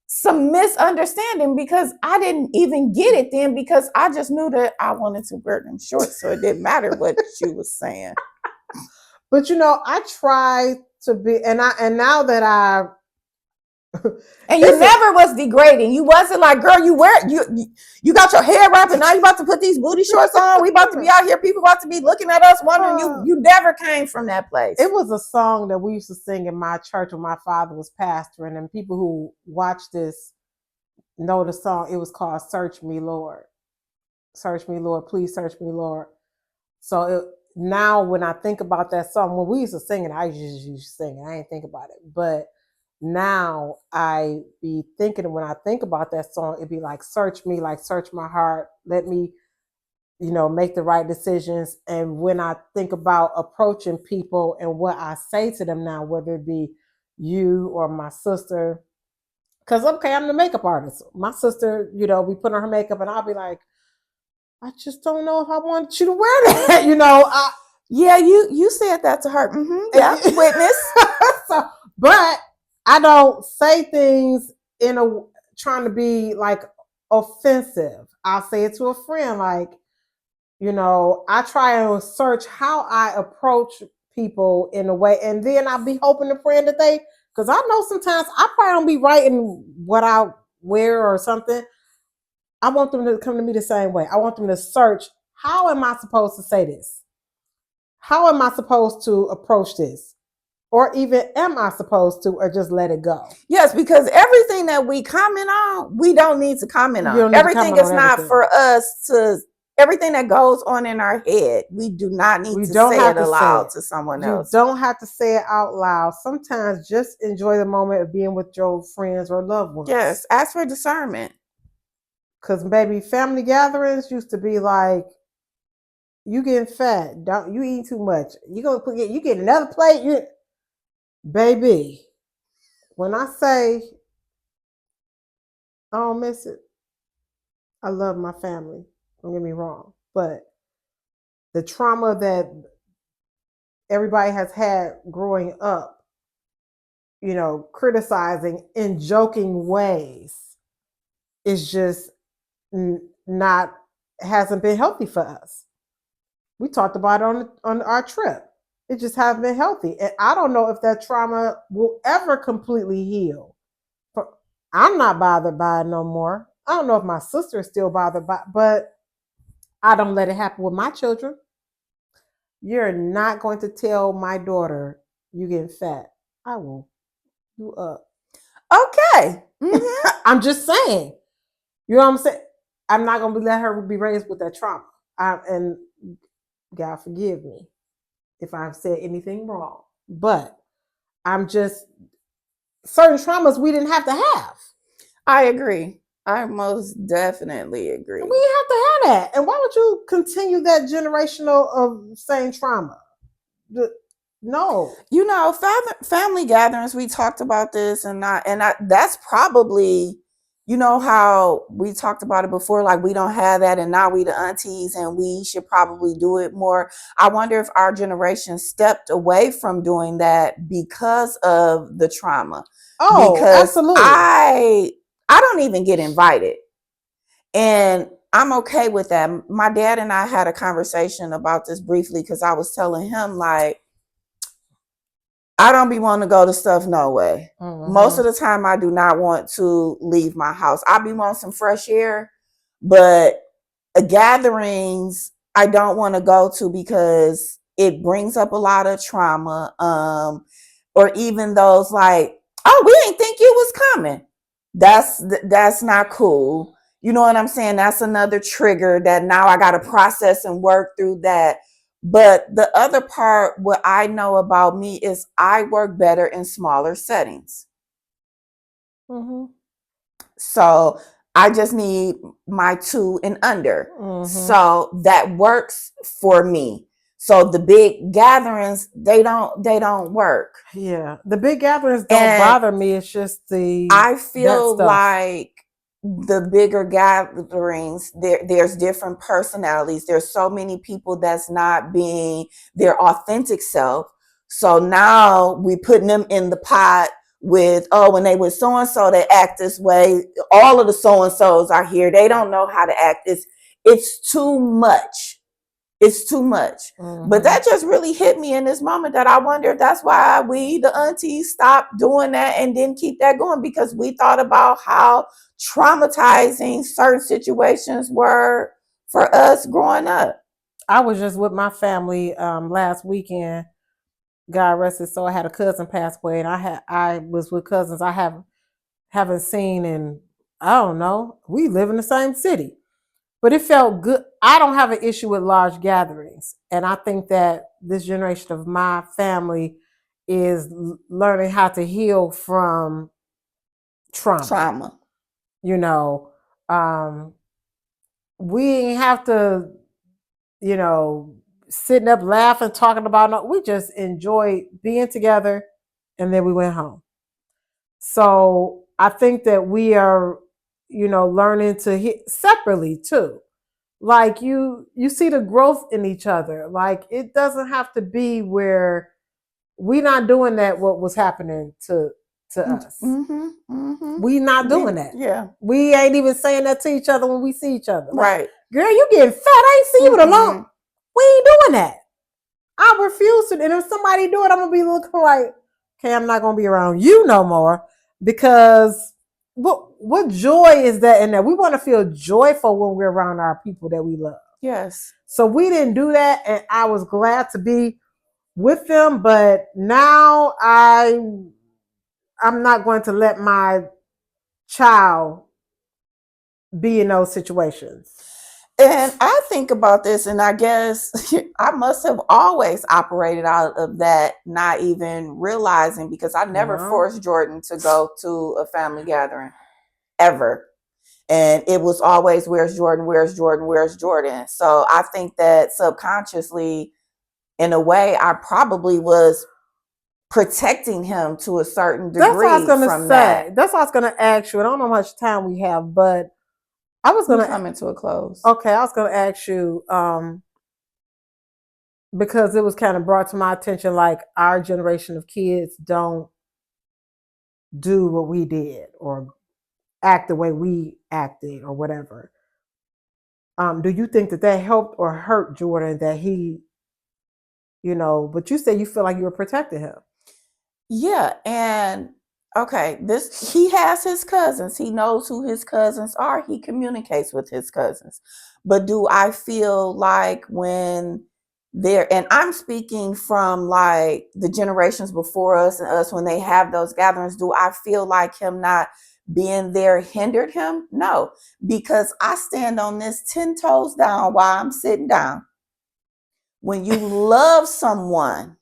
some misunderstanding because I didn't even get it then because I just knew that I wanted to wear them shorts. So it didn't matter what she was saying. But I try to be, and now that And you never was degrading. You wasn't like, girl, you got your hair wrapped and now you about to put these booty shorts on. We about to be out here. People about to be looking at us wondering you never came from that place. It was a song that we used to sing in my church when my father was pastoring, and people who watch this know the song. It was called Search Me, Lord. Search me, Lord. Please search me, Lord. So now when I think about that song, when we used to sing it, I just used to sing it. I didn't think about it. But now I be thinking, when I think about that song, it'd be like, search me, like search my heart. Let me, make the right decisions. And when I think about approaching people and what I say to them now, whether it be you or my sister, because I'm the makeup artist. My sister, we put on her makeup and I'll be like, I just don't know if I want you to wear that, Yeah, you said that to her. Mm-hmm. Yeah, witness. But I don't say things trying to be like offensive. I'll say it to a friend, like, I try and search how I approach people in a way, and then I'll be hoping and praying that because I know sometimes I probably don't be writing what I wear or something. I want them to come to me the same way. I want them to search, how am I supposed to say this? How am I supposed to approach this? Or even, am I supposed to, or just let it go? Yes, because everything that we comment on, we don't need to comment on. Everything is not for us to, everything that goes on in our head, we do not need to say it aloud to someone else. You don't have to say it out loud. Sometimes just enjoy the moment of being with your friends or loved ones. Yes, ask for discernment. Because maybe family gatherings used to be like, you getting fat, don't you eat too much. You get another plate. Baby, when I say I don't miss it, I love my family. Don't get me wrong. But the trauma that everybody has had growing up, criticizing in joking ways, is just hasn't been healthy for us. We talked about it on our trip. It just hasn't been healthy. And I don't know if that trauma will ever completely heal. I'm not bothered by it no more. I don't know if my sister is still bothered by it, but I don't let it happen with my children. You're not going to tell my daughter you getting fat. I will. You up. Okay. Mm-hmm. I'm just saying. You know what I'm saying? I'm not going to let her be raised with that trauma. And God forgive me if I've said anything wrong. But I'm just, certain traumas we didn't have to have. I agree. I most definitely agree. We didn't have to have that. And why would you continue that generational of same trauma? No. Family gatherings, we talked about this and that's probably, how we talked about it before, like we don't have that and now we the aunties and we should probably do it more. I wonder if our generation stepped away from doing that because of the trauma. Oh, because absolutely. I don't even get invited. And I'm okay with that. My dad and I had a conversation about this briefly because I was telling him, like, I don't be wanting to go to stuff no way. Mm-hmm. Most of the time, I do not want to leave my house. I be wanting some fresh air, but gatherings I don't want to go to because it brings up a lot of trauma. Or even those like, oh, we didn't think you was coming. That's not cool. You know what I'm saying? That's another trigger that now I got to process and work through that. But the other part, what I know about me is I work better in smaller settings. Mm-hmm. So I just need my 2 and under. Mm-hmm. So that works for me. So the big gatherings, they don't work. Yeah. The big gatherings don't bother me. It's just I feel like the bigger gatherings, there's different personalities. There's so many people that's not being their authentic self. So now we putting them in the pot with, oh, when they were so-and-so, they act this way. All of the so-and-sos are here. They don't know how to act. It's too much. It's too much. But that just really hit me in this moment that I wonder if that's why we, the aunties, stopped doing that and didn't keep that going, because we thought about how traumatizing certain situations were for us growing up. I was just with my family last weekend. God rest his soul. I had a cousin pass away, and I was with cousins I haven't seen in, I don't know. We live in the same city, but it felt good. I don't have an issue with large gatherings, and I think that this generation of my family is learning how to heal from trauma. You know, we ain't have to, sitting up laughing, talking about no. We just enjoyed being together, and then we went home. So I think that we are, learning to hit separately too. Like you see the growth in each other. Like it doesn't have to be where we not doing that. What was happening to us? We not doing that. Yeah, we ain't even saying that to each other when we see each other. Like, right. Girl, you getting fat. I ain't see you in a long. We ain't doing that. I refuse to. And if somebody do it, I'm gonna be looking like, okay, I'm not gonna be around you no more, because what joy is that in that? We want to feel joyful when we're around our people that we love. Yes. So we didn't do that, and I was glad to be with them. But now I'm not going to let my child be in those situations. And I think about this, and I guess I must have always operated out of that, not even realizing, because I never forced Jordan to go to a family gathering, ever. And it was always, where's Jordan? Where's Jordan? Where's Jordan? So I think that subconsciously, in a way, I probably was protecting him to a certain degree. That's what I was going to say. That. That's what I was going to ask you. I don't know how much time we have, but I was going to come into a close. Okay, I was going to ask you, because it was kind of brought to my attention, like our generation of kids don't do what we did or act the way we acted or whatever. Do you think that helped or hurt Jordan, that he, but you said you feel like you were protecting him? Yeah, and okay, he has his cousins. He knows who his cousins are. He communicates with his cousins. But do I feel like when and I'm speaking from like the generations before us and us, when they have those gatherings, do I feel like him not being there hindered him? No, because I stand on this 10 toes down while I'm sitting down. When you love someone,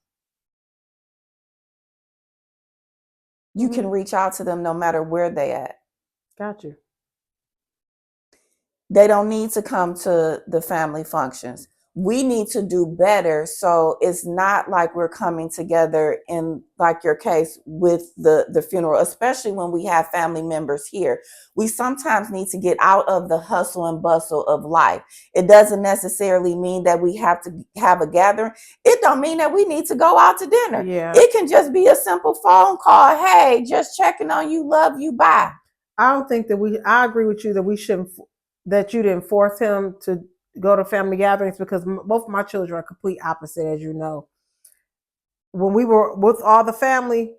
you can reach out to them no matter where they at. Got you. They don't need to come to the family functions. We need to do better. So it's not like we're coming together in, like your case, with the funeral, especially when we have family members here. We sometimes need to get out of the hustle and bustle of life. It doesn't necessarily mean that we have to have a gathering. It don't mean that we need to go out to dinner. Yeah. It can just be a simple phone call. Hey, just checking on you, love you, bye. I don't think that I agree with you that we shouldn't, that you didn't force him to go to family gatherings, because both of my children are complete opposite, as you know. When we were with all the family,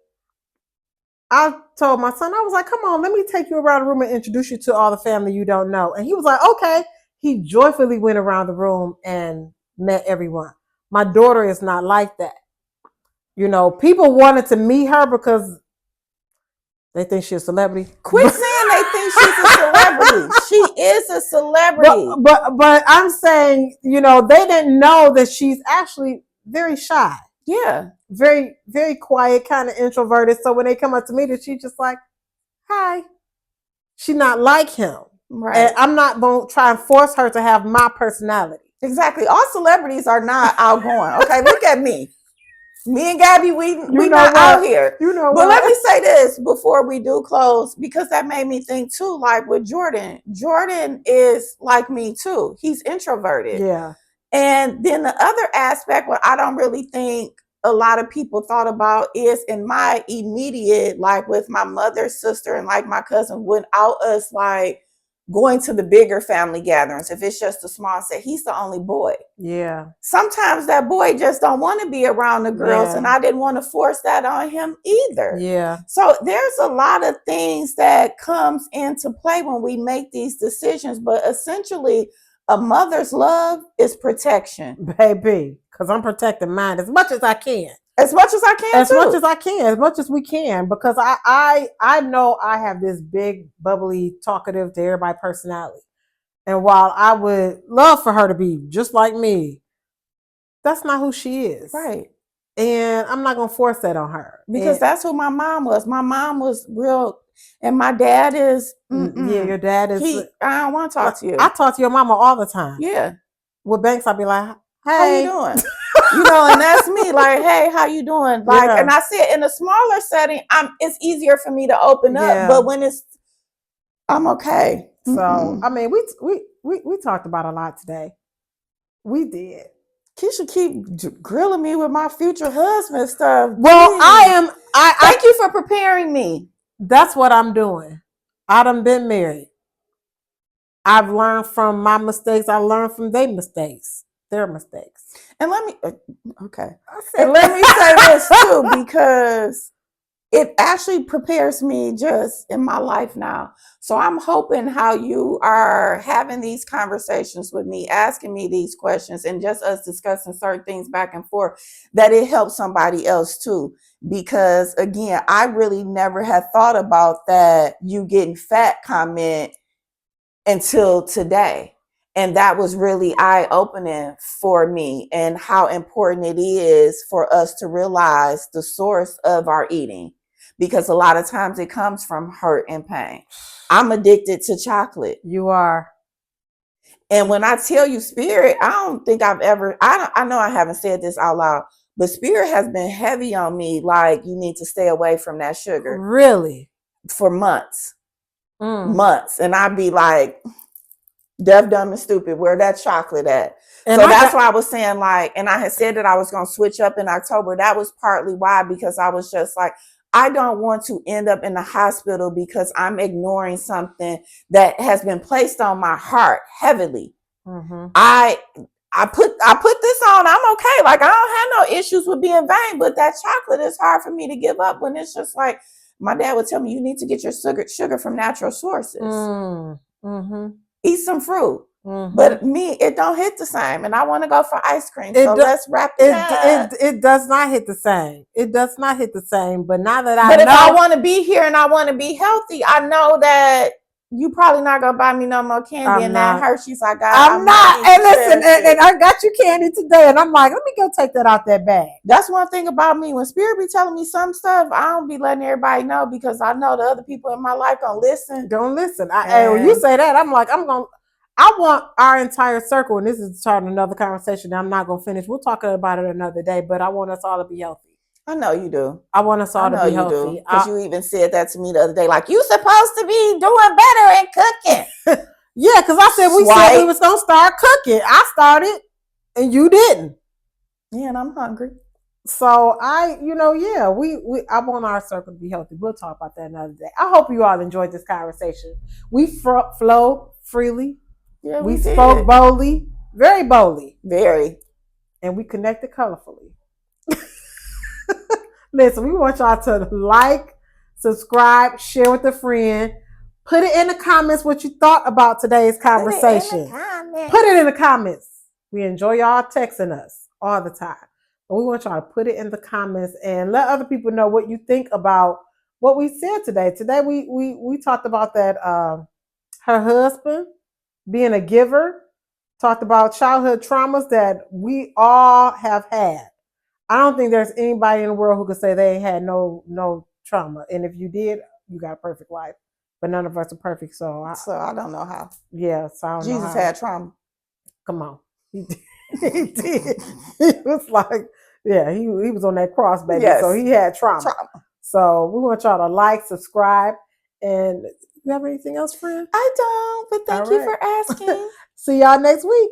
I told my son, I was like, come on, let me take you around the room and introduce you to all the family you don't know. And he was like, okay. He joyfully went around the room and met everyone. My daughter is not like that. People wanted to meet her because they think she's a celebrity. Quit saying they think she's a celebrity. She is a celebrity. But I'm saying, they didn't know that she's actually very shy. Yeah. Very, very quiet, kind of introverted. So when they come up to me, she's just like, hi. She's not like him. Right. And I'm not going to try and force her to have my personality. Exactly. All celebrities are not outgoing. Okay, look at me. Me and Gabby, we not out here. But let me say this before we do close, because that made me think too, like with Jordan. Jordan is like me too. He's introverted. Yeah. And then the other aspect, what I don't really think a lot of people thought about, is in my immediate, like with my mother's sister and like my cousin, without us like going to the bigger family gatherings, if it's just a small set, he's the only boy. Yeah. Sometimes that boy just don't want to be around the girls, and I didn't want to force that on him either. Yeah. So there's a lot of things that comes into play when we make these decisions, but essentially a mother's love is protection. Baby, because I'm protecting mine as much as I can. As much as I can, as much as I can, as much as we can, because I know I have this big, bubbly, talkative to everybody personality. And while I would love for her to be just like me, that's not who she is. Right. And I'm not going to force that on her. Because that's who my mom was. My mom was real, and my dad is. Yeah, your dad is. I don't want to talk to you. I talk to your mama all the time. Yeah. With Banks, I'll be like, hey. How you doing? And that's me. Like, hey, how you doing? Like, and I said in a smaller setting, it's easier for me to open up. But when I'm okay. So I mean, we talked about a lot today. We did. Keisha keep grilling me with my future husband stuff. Well, I thank you for preparing me. That's what I'm doing. I done been married. I've learned from my mistakes. I learned from their mistakes. And let me say this too, because it actually prepares me just in my life now. So I'm hoping how you are having these conversations with me, asking me these questions, and just us discussing certain things back and forth, that it helps somebody else too. Because again, I really never had thought about that you getting fat comment until today. And that was really eye-opening for me, and how important it is for us to realize the source of our eating. Because a lot of times it comes from hurt and pain. I'm addicted to chocolate. You are. And when I tell you Spirit, I don't think I've ever, I know I haven't said this out loud, but Spirit has been heavy on me. Like, you need to stay away from that sugar. Really? For months. Months. And I'd be like, deaf, dumb, and stupid, where that chocolate at? And so that's why I was saying, like, and I had said that I was going to switch up in October. That was partly why, because I was just like, I don't want to end up in the hospital because I'm ignoring something that has been placed on my heart heavily. I put this on. I'm okay. Like, I don't have no issues with being vain, but that chocolate is hard for me to give up when it's just like, my dad would tell me, you need to get your sugar from natural sources. Eat some fruit. But me, it don't hit the same, and I want to go for ice cream. So let's wrap it up. It does not hit the same. It does not hit the same. But now that But if I want to be here and I want to be healthy, I know that you probably not gonna buy me no more candy and that Hershey's I got. I'm not. And listen, and I got you candy today, and I'm like, let me go take that out that bag. That's one thing about me. When Spirit be telling me some stuff, I don't be letting everybody know, because I know the other people in my life gonna listen. Don't listen. When you say that, I'm like, I want our entire circle, and this is starting another conversation that I'm not going to finish. We'll talk about it another day, but I want us all to be healthy. I know you do. I want us all to be healthy. Because you even said that to me the other day, like, you supposed to be doing better and cooking. Yeah, because I said we said we was going to start cooking. I started, and you didn't. Yeah, and I'm hungry. So I want our circle to be healthy. We'll talk about that another day. I hope you all enjoyed this conversation. We flowed freely. Yeah, we spoke boldly, very boldly. Very. And we connected colorfully. Listen, we want y'all to like, subscribe, share with a friend. Put it in the comments what you thought about today's conversation. Put it in the comments. We enjoy y'all texting us all the time. But we want y'all to put it in the comments and let other people know what you think about what we said today. Today we talked about that her husband being a giver, talked about childhood traumas that we all have had. I don't think there's anybody in the world who could say they ain't had no trauma. And if you did, you got a perfect life. But none of us are perfect, so I don't know how. Yeah, so I don't know Jesus had trauma. Come on. He did. He did. He was like, yeah, he was on that cross, baby. Yes. So he had trauma. So we want y'all to like, subscribe, and you have anything else, friend? I don't, but thank you for asking. See y'all next week.